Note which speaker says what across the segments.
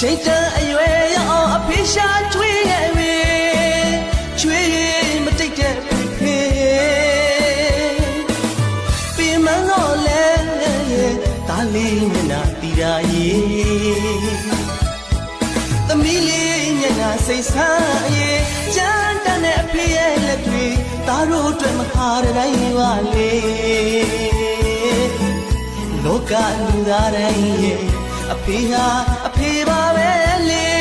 Speaker 1: ချိန်တန်အရွယ်ရောက်အဖေရှာချွေးရဲ့ဝေချွေးမတိတ်တဲ့ဖေပြင်မတော့လဲဒါလေးမျက်နှာတီရာရဲ့သမီးလေးမျက်နှာစိတ်ဆန်းရဲ့ကြမ်းတမ်းတဲ့အဖေရဲ့လက်တွေသားတို့အတွက်မခါတိုင်းပါလေလောကလူသားတိုင်းရဲ့အဖေဟာအဖေပါပဲလေ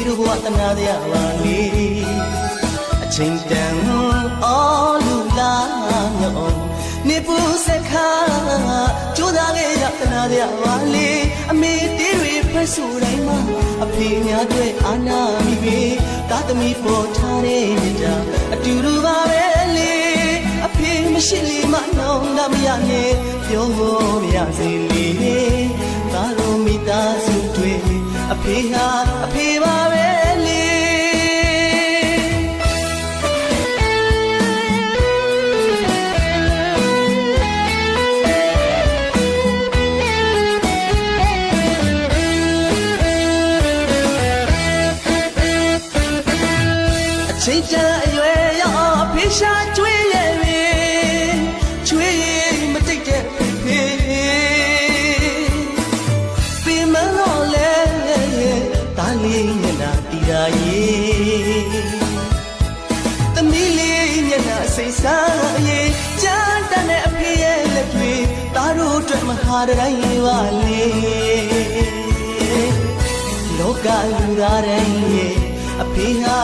Speaker 1: တို့ဘဝတနာရပါလေအချိန်တန်အော်လူလာညောနေပူစခါကြိုးစားခဲ့ရတနာရပါလေအမေတေးတွေဖက်ဆူတိုင်းမှာအဖေများတွေ့အာနာမိပြီသားသမီးပေါ်ထားတဲ့မြတ်တာအတူတူပါပဲလေအဖေမရှိလေမနှောင်းတမရနဲ့ပြောဖို့မရစေလေသားတို့မိသားစုတွေအဖေဟာအဖေပါပဲလေအချိန်တန်အရွယ်ရောက်အဖေရှာကျွေးရဲ့ပဲကျွေးမတိတ်တဲ့ဖေပြင်မလို့လဲဒါလေးမျက်နှာတီရာရဲ့သမီးလေးမျက်နှာစိတ်ဆန်းရဲ့ကြမ်းတမ်းတဲ့အဖေရဲ့လက်တွေသားတို့အတွက်မဟာတိုင်းပါလေလောကလူသားတိုင်းရဲ့အဖေဟာ